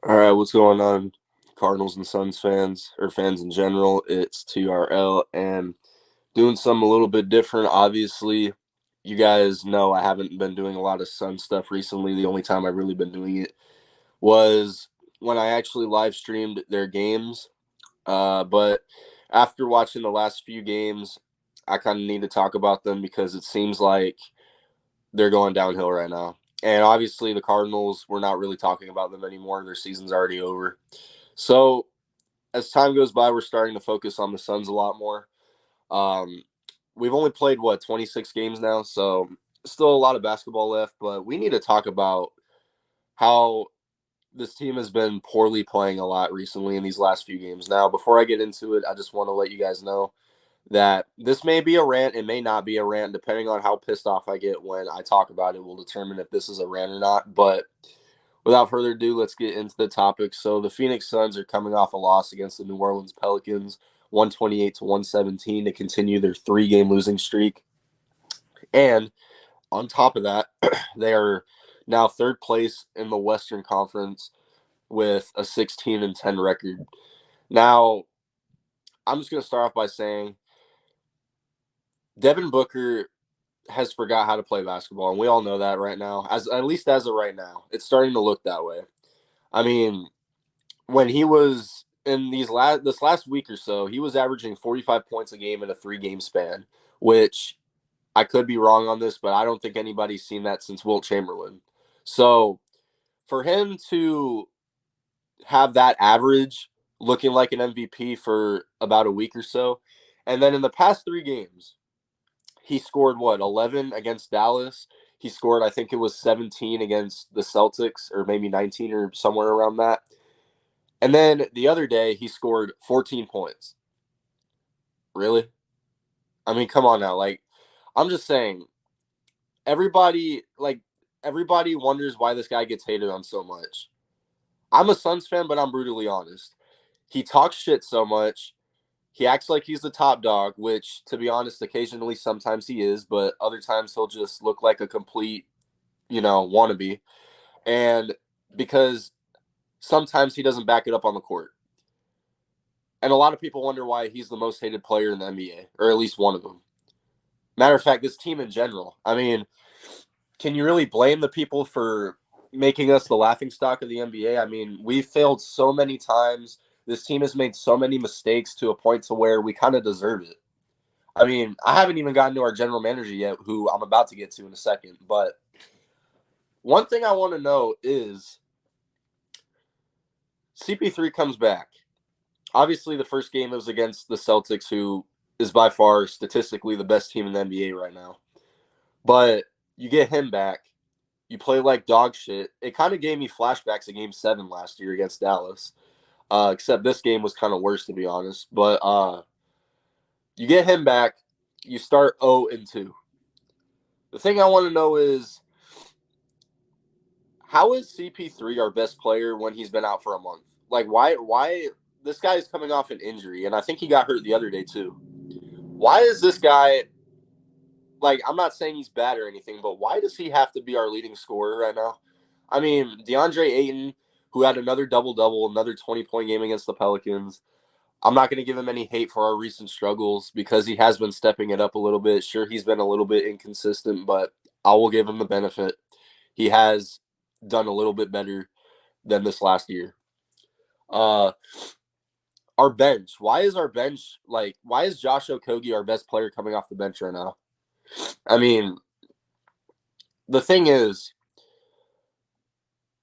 All right, what's going on, Cardinals and Suns fans, or fans in general? It's TRL, and doing something a little bit different. Obviously, you guys know I haven't been doing a lot of Sun stuff recently. The only time I've really been doing it was when I actually live streamed their games. But after watching the last few games, I kind of need to talk about them because it seems like they're going downhill right now. And obviously, the Cardinals, we're not really talking about them anymore. Their season's already over. So as time goes by, we're starting to focus on the Suns a lot more. Um, we've only played 26 games now, so still a lot of basketball left. But we need to talk about how this team has been poorly playing a lot recently in these last few games. Now, before I get into it, I just want to let you guys know that this may be a rant, it may not be a rant, depending on how pissed off I get when I talk about it will determine if this is a rant or not. But without further ado, let's get into the topic. So the Phoenix Suns are coming off a loss against the New Orleans Pelicans, 128 to 117 to continue their 3-game losing streak. And on top of that, they are now third place in the Western Conference with a 16-10 record. Now, I'm just going to start off by saying Devin Booker has forgot how to play basketball, and we all know that right now. At least as of right now, it's starting to look that way. I mean, when he was in this last week or so, he was averaging 45 points a game in a 3-game span, which I could be wrong on this, but I don't think anybody's seen that since Wilt Chamberlain. So for him to have that average looking like an MVP for about a week or so, and then in the past 3 games, he scored 11 against Dallas. He scored, I think it was 17 against the Celtics, or maybe 19 or somewhere around that. And then the other day, he scored 14 points. Really? I mean, come on now. Like, I'm just saying, everybody, like, everybody wonders why this guy gets hated on so much. I'm a Suns fan, but I'm brutally honest. He talks shit so much. He acts like he's the top dog, which, to be honest, occasionally sometimes he is, but other times he'll just look like a complete, wannabe. And because sometimes he doesn't back it up on the court. And a lot of people wonder why he's the most hated player in the NBA, or at least one of them. Matter of fact, this team in general. I mean, can you really blame the people for making us the laughing stock of the NBA? I mean, we've failed so many times. This team has made so many mistakes to a point to where we kind of deserve it. I mean, I haven't even gotten to our general manager yet, who I'm about to get to in a second. But one thing I want to know is CP3 comes back. Obviously, the first game was against the Celtics, who is by far statistically the best team in the NBA right now. But you get him back. You play like dog shit. It kind of gave me flashbacks of Game 7 last year against Dallas. Except this game was kind of worse, to be honest. But you get him back. You start 0-2. The thing I want to know is, how is CP3 our best player when he's been out for a month? Like, why this guy is coming off an injury, and I think he got hurt the other day too. Why is this guy, like, I'm not saying he's bad or anything, but why does he have to be our leading scorer right now? I mean, DeAndre Ayton, who had another double-double, another 20-point game against the Pelicans. I'm not going to give him any hate for our recent struggles because he has been stepping it up a little bit. Sure, he's been a little bit inconsistent, but I will give him the benefit. He has done a little bit better than this last year. Uh, our bench. Why is our bench, like, why is Josh Okogie our best player coming off the bench right now? I mean, the thing is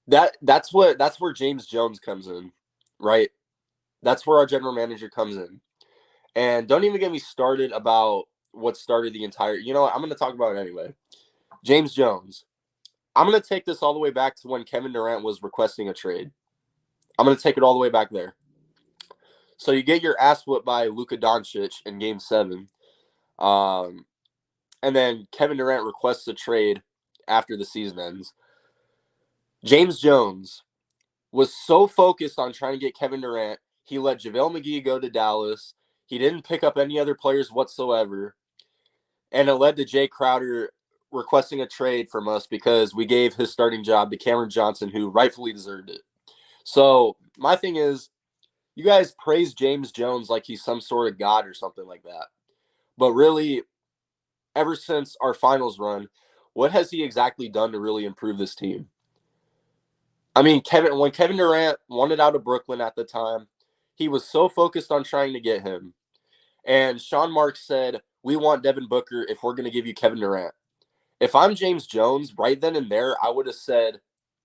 that's where James Jones comes in, right? That's where our general manager comes in. And don't even get me started about what started the entire. You know what? I'm going to talk about it anyway. James Jones. I'm going to take this all the way back to when Kevin Durant was requesting a trade. I'm going to take it all the way back there. So you get your ass whipped by Luka Doncic in Game 7. And then Kevin Durant requests a trade after the season ends. James Jones was so focused on trying to get Kevin Durant, he let JaVale McGee go to Dallas. He didn't pick up any other players whatsoever. And it led to Jay Crowder requesting a trade from us because we gave his starting job to Cameron Johnson, who rightfully deserved it. So my thing is, you guys praise James Jones like he's some sort of god or something like that. But really, ever since our finals run, what has he exactly done to really improve this team? I mean, when Kevin Durant wanted out of Brooklyn at the time, he was so focused on trying to get him. And Sean Marks said, "We want Devin Booker if we're going to give you Kevin Durant." If I'm James Jones, right then and there, I would have said,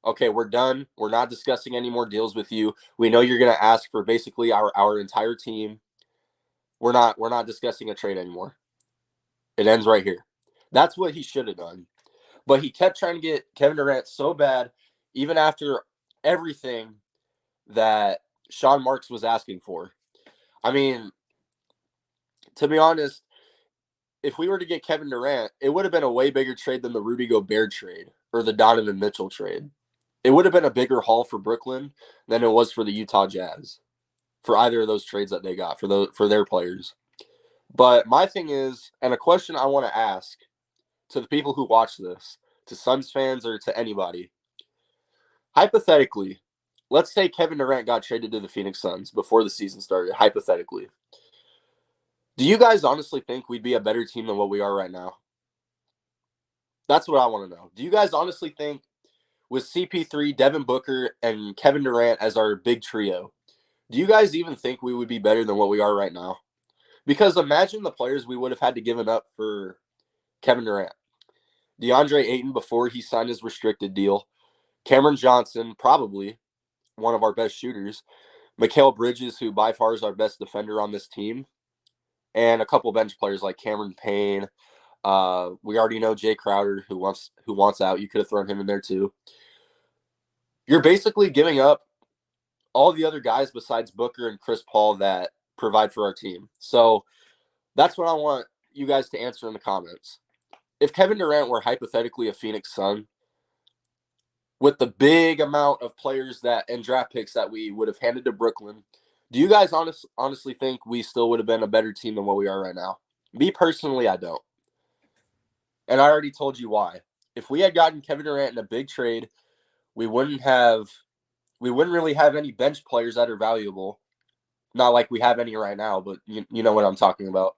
"Okay, we're done. We're not discussing any more deals with you. We know you're going to ask for basically our entire team. We're not discussing a trade anymore. It ends right here." That's what he should have done. But he kept trying to get Kevin Durant so bad, even after everything that Sean Marks was asking for. I mean, to be honest, if we were to get Kevin Durant, it would have been a way bigger trade than the Rudy Gobert trade or the Donovan Mitchell trade. It would have been a bigger haul for Brooklyn than it was for the Utah Jazz for either of those trades that they got for their players. But my thing is, and a question I want to ask to the people who watch this, to Suns fans or to anybody, hypothetically, let's say Kevin Durant got traded to the Phoenix Suns before the season started, hypothetically. Do you guys honestly think we'd be a better team than what we are right now? That's what I want to know. Do you guys honestly think with CP3, Devin Booker, and Kevin Durant as our big trio, do you guys even think we would be better than what we are right now? Because imagine the players we would have had to give up for Kevin Durant. DeAndre Ayton before he signed his restricted deal. Cameron Johnson, probably one of our best shooters. Mikal Bridges, who by far is our best defender on this team. And a couple bench players like Cameron Payne. We already know Jay Crowder, who wants out. You could have thrown him in there too. You're basically giving up all the other guys besides Booker and Chris Paul that provide for our team. So that's what I want you guys to answer in the comments. If Kevin Durant were hypothetically a Phoenix Sun, with the big amount of players that and draft picks that we would have handed to Brooklyn, do you guys honestly think we still would have been a better team than what we are right now? Me personally, I don't. And I already told you why. If we had gotten Kevin Durant in a big trade, we wouldn't really have any bench players that are valuable. Not like we have any right now, but you know what I'm talking about.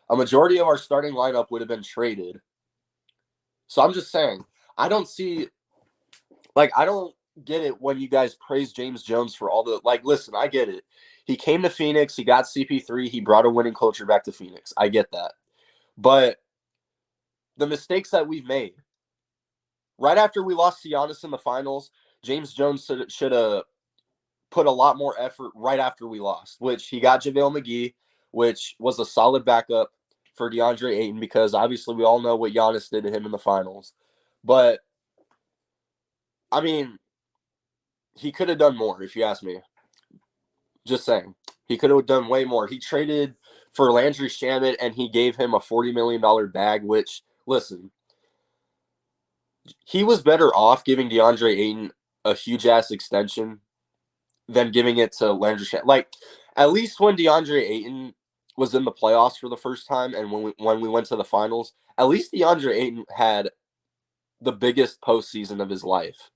A majority of our starting lineup would have been traded. So I'm just saying, I don't get it when you guys praise James Jones for all the listen, I get it. He came to Phoenix, he got CP3, he brought a winning culture back to Phoenix. I get that. But the mistakes that we've made, right after we lost to Giannis in the finals, James Jones should have put a lot more effort right after we lost, which he got JaVale McGee, which was a solid backup for DeAndre Ayton because obviously we all know what Giannis did to him in the finals. But, I mean, he could have done more, if you ask me. Just saying. He could have done way more. He traded for Landry Shamet, and he gave him a $40 million bag, which, listen, he was better off giving DeAndre Ayton a huge-ass extension than giving it to Landry Shamet. At least when DeAndre Ayton was in the playoffs for the first time and when we went to the finals, at least DeAndre Ayton had the biggest postseason of his life.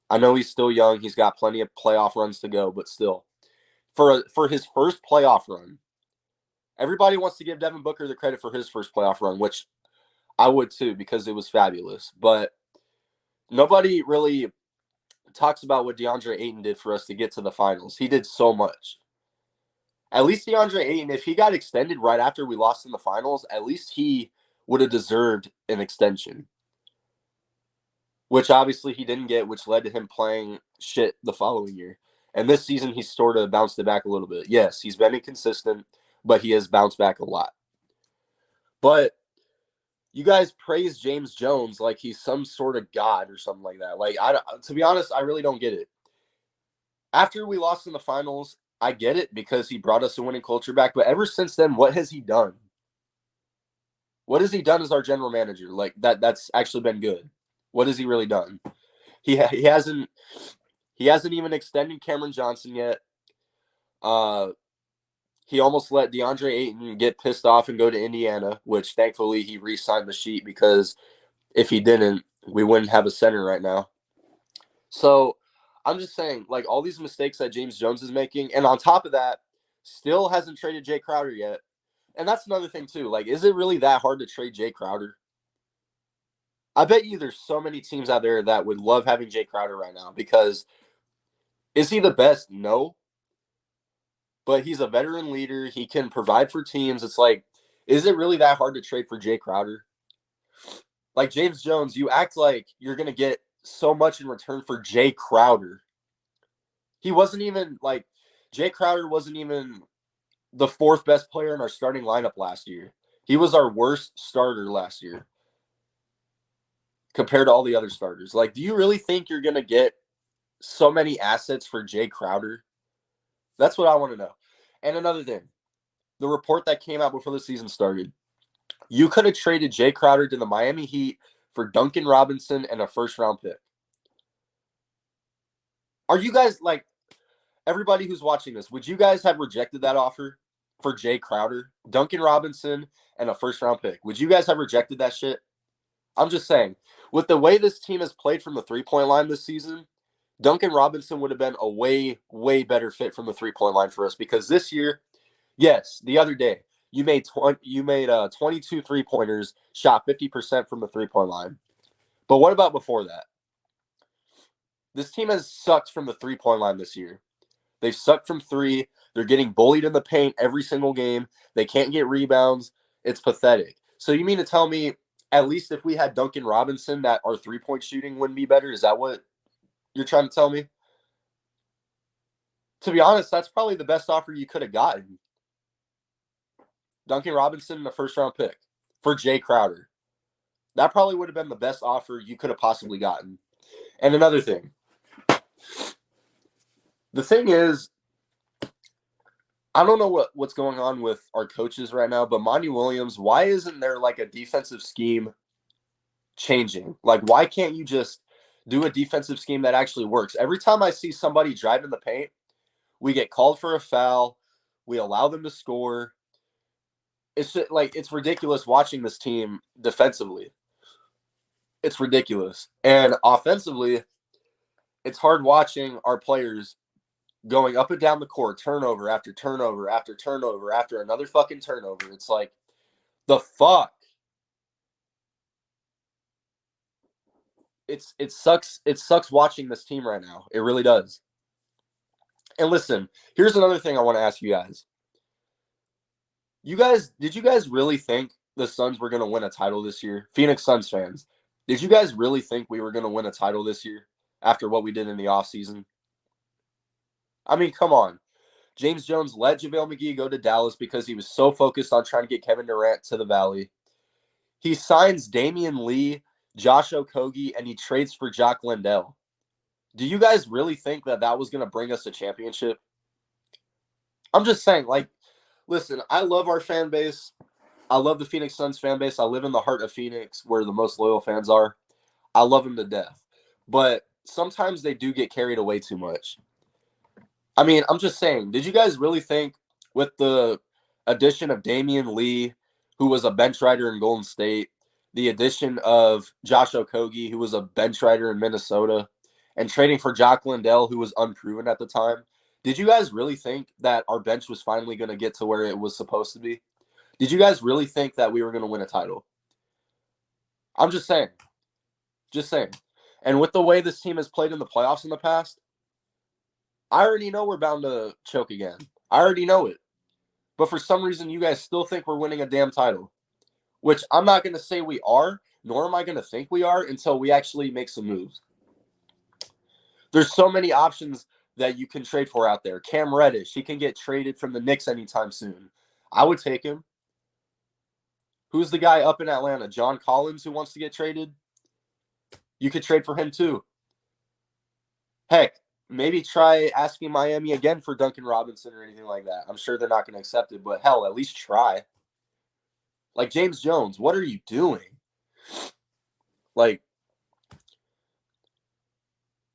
I know he's still young. He's got plenty of playoff runs to go, but still. For his first playoff run, everybody wants to give Devin Booker the credit for his first playoff run, which I would too because it was fabulous. But nobody really talks about what DeAndre Ayton did for us to get to the finals. He did so much. At least DeAndre Ayton, if he got extended right after we lost in the finals, at least he would have deserved an extension. Which obviously he didn't get, which led to him playing shit the following year. And this season, he sort of bounced it back a little bit. Yes, he's been inconsistent, but he has bounced back a lot. But you guys praise James Jones like he's some sort of god or something like that. To be honest, I really don't get it. After we lost in the finals, I get it because he brought us a winning culture back. But ever since then, what has he done? What has he done as our general manager? That's actually been good. What has he really done? He hasn't even extended Cameron Johnson yet. He almost let DeAndre Ayton get pissed off and go to Indiana, which thankfully he re-signed the sheet because if he didn't, we wouldn't have a center right now. So I'm just saying, like, all these mistakes that James Jones is making, and on top of that, still hasn't traded Jay Crowder yet. And that's another thing, too. Like, is it really that hard to trade Jay Crowder? I bet you there's so many teams out there that would love having Jay Crowder right now because is he the best? No. But he's a veteran leader. He can provide for teams. It's like, is it really that hard to trade for Jay Crowder? Like James Jones, you act like you're going to get so much in return for Jay Crowder. He wasn't even like Jay Crowder wasn't even the fourth best player in our starting lineup last year. He was our worst starter last year compared to all the other starters. Like, do you really think you're going to get so many assets for Jay Crowder? That's what I want to know. And another thing, the report that came out before the season started, you could have traded Jay Crowder to the Miami Heat for Duncan Robinson and a first-round pick. Are you guys, like, everybody who's watching this, would you guys have rejected that offer for Jay Crowder, Duncan Robinson, and a first-round pick? Would you guys have rejected that shit? I'm just saying, with the way this team has played from the three-point line this season, Duncan Robinson would have been a way, way better fit from the three-point line for us because this year, yes, the other day, you made 22 three-pointers, shot 50% from the three-point line. But what about before that? This team has sucked from the three-point line this year. They've sucked from three. They're getting bullied in the paint every single game. They can't get rebounds. It's pathetic. So you mean to tell me, at least if we had Duncan Robinson, that our three-point shooting wouldn't be better? Is that what you're trying to tell me? To be honest, that's probably the best offer you could have gotten. Duncan Robinson and a first-round pick for Jay Crowder. That probably would have been the best offer you could have possibly gotten. And another thing. The thing is, I don't know what's going on with our coaches right now, but Monty Williams, why isn't there like a defensive scheme changing? Like, why can't you just do a defensive scheme that actually works? Every time I see somebody drive in the paint, we get called for a foul. We allow them to score. It's just, like, it's ridiculous watching this team defensively. It's ridiculous. And offensively, it's hard watching our players going up and down the court, turnover after turnover after turnover after another fucking turnover. It's like, the fuck? It sucks. It sucks watching this team right now. It really does. And listen, here's another thing I want to ask you guys. Did you guys really think the Suns were going to win a title this year? Phoenix Suns fans, did you guys really think we were going to win a title this year after what we did in the offseason? I mean, come on. James Jones let JaVale McGee go to Dallas because he was so focused on trying to get Kevin Durant to the Valley. He signs Damian Lee, Josh Okogie, and he trades for Jock Landale. Do you guys really think that was going to bring us a championship? I'm just saying, like, listen, I love our fan base. I love the Phoenix Suns fan base. I live in the heart of Phoenix where the most loyal fans are. I love them to death. But sometimes they do get carried away too much. I mean, I'm just saying, did you guys really think with the addition of Damian Lee, who was a bench rider in Golden State, the addition of Josh Okogie, who was a bench rider in Minnesota, and trading for Jock Landale, who was unproven at the time, did you guys really think that our bench was finally going to get to where it was supposed to be? Did you guys really think that we were going to win a title? I'm just saying. Just saying. And with the way this team has played in the playoffs in the past, I already know we're bound to choke again. I already know it. But for some reason, you guys still think we're winning a damn title, which I'm not going to say we are, nor am I going to think we are until we actually make some moves. There's so many options that you can trade for out there. Cam Reddish, he can get traded from the Knicks anytime soon. I would take him. Who's the guy up in Atlanta? John Collins, who wants to get traded? You could trade for him too. Heck, maybe try asking Miami again for Duncan Robinson or anything like that. I'm sure they're not going to accept it, but hell, at least try. Like, James Jones, what are you doing? Like,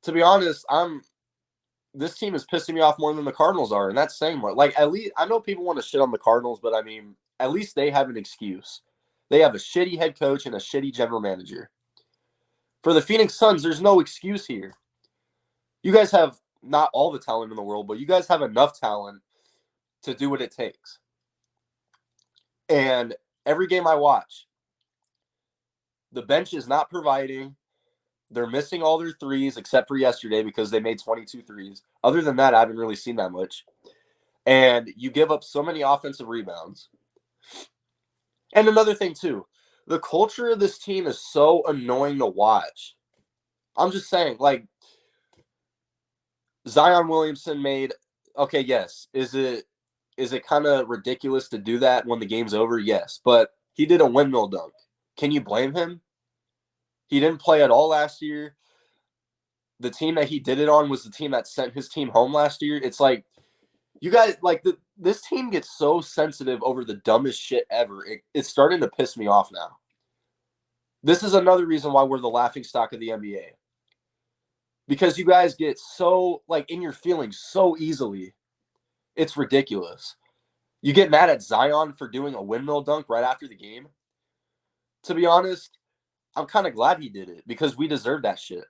to be honest, this team is pissing me off more than the Cardinals are, and that's saying more. Like, at least, I know people want to shit on the Cardinals, but I mean, at least they have an excuse. They have a shitty head coach and a shitty general manager. For the Phoenix Suns, there's no excuse here. You guys have not all the talent in the world, but you guys have enough talent to do what it takes. And every game I watch, the bench is not providing. They're missing all their threes except for yesterday because they made 22 threes. Other than that, I haven't really seen that much. And you give up so many offensive rebounds. And another thing, too, the culture of this team is so annoying to watch. I'm just saying, like, Zion Williamson made, okay, yes. Is it kind of ridiculous to do that when the game's over? Yes. But he did a windmill dunk. Can you blame him? He didn't play at all last year. The team that he did it on was the team that sent his team home last year. It's like, you guys, like, this team gets so sensitive over the dumbest shit ever. It's starting to piss me off now. This is another reason why we're the laughingstock of the NBA. Because you guys get so, like, in your feelings so easily. It's ridiculous. You get mad at Zion for doing a windmill dunk right after the game. To be honest, I'm kind of glad he did it because we deserve that shit.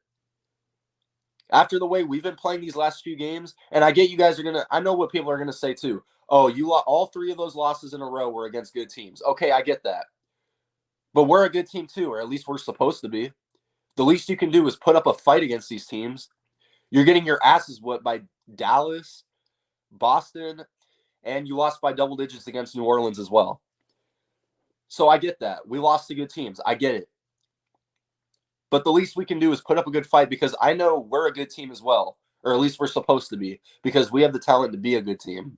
After the way we've been playing these last few games, and I get you guys are going to, I know what people are going to say too. Oh, all 3 of those losses in a row were against good teams. Okay, I get that. But we're a good team too, or at least we're supposed to be. The least you can do is put up a fight against these teams. You're getting your asses whipped by Dallas, Boston, and you lost by double digits against New Orleans as well. So I get that. We lost to good teams. I get it. But the least we can do is put up a good fight because I know we're a good team as well, or at least we're supposed to be, because we have the talent to be a good team.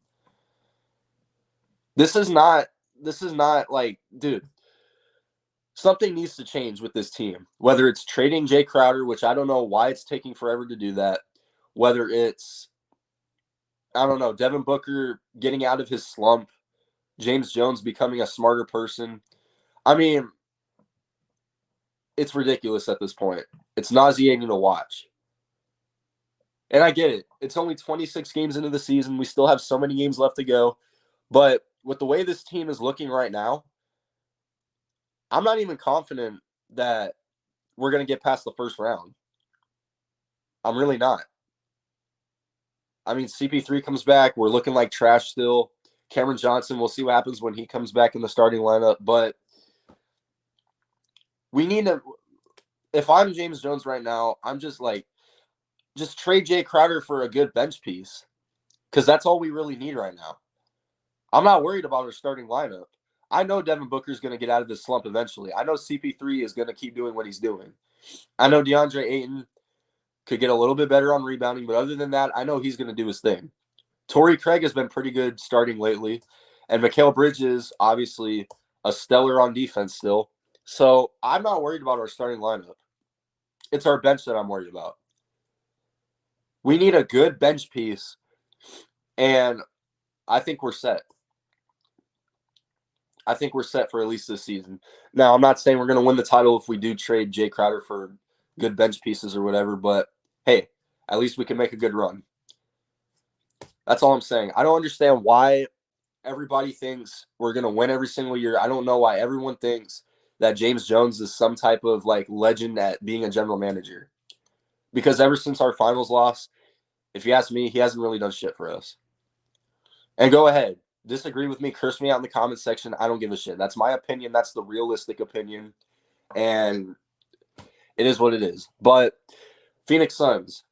This is not like, dude, something needs to change with this team. Whether it's trading Jay Crowder, which I don't know why it's taking forever to do that, whether it's, I don't know, Devin Booker getting out of his slump, James Jones becoming a smarter person. I mean, it's ridiculous at this point. It's nauseating to watch. And I get it. It's only 26 games into the season. We still have so many games left to go. But with the way this team is looking right now, I'm not even confident that we're going to get past the first round. I'm really not. I mean, CP3 comes back. We're looking like trash still. Cameron Johnson, we'll see what happens when he comes back in the starting lineup. But we need to – if I'm James Jones right now, I'm just like, just trade Jay Crowder for a good bench piece because that's all we really need right now. I'm not worried about our starting lineup. I know Devin Booker is going to get out of this slump eventually. I know CP3 is going to keep doing what he's doing. I know DeAndre Ayton could get a little bit better on rebounding, but other than that, I know he's going to do his thing. Torrey Craig has been pretty good starting lately, and Mikal Bridges, obviously, a stellar on defense still. So I'm not worried about our starting lineup. It's our bench that I'm worried about. We need a good bench piece, and I think we're set. I think we're set for at least this season. Now, I'm not saying we're going to win the title if we do trade Jay Crowder for good bench pieces or whatever, but hey, at least we can make a good run. That's all I'm saying. I don't understand why everybody thinks we're going to win every single year. I don't know why everyone thinks that James Jones is some type of like legend at being a general manager. Because ever since our finals loss, if you ask me, he hasn't really done shit for us. And go ahead. Disagree with me, curse me out in the comments section. I don't give a shit. That's my opinion. That's the realistic opinion. And it is what it is. But Phoenix Suns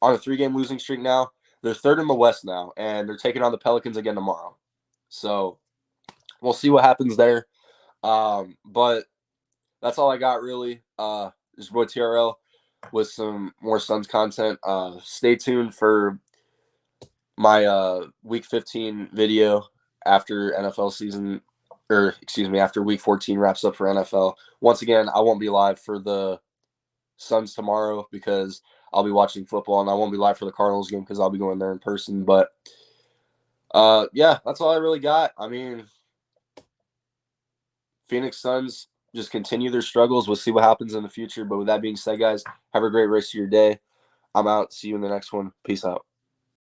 on a 3-game losing streak now. They're third in the West now, and they're taking on the Pelicans again tomorrow. So we'll see what happens there. But that's all I got, really. This is boy TRL with some more Suns content. Stay tuned for my Week 15 video after NFL season, or excuse me, after Week 14 wraps up for NFL. Once again, I won't be live for the Suns tomorrow because I'll be watching football, and I won't be live for the Cardinals game because I'll be going there in person. But yeah, that's all I really got. I mean, Phoenix Suns just continue their struggles. We'll see what happens in the future. But with that being said, guys, have a great rest of your day. I'm out. See you in the next one. Peace out.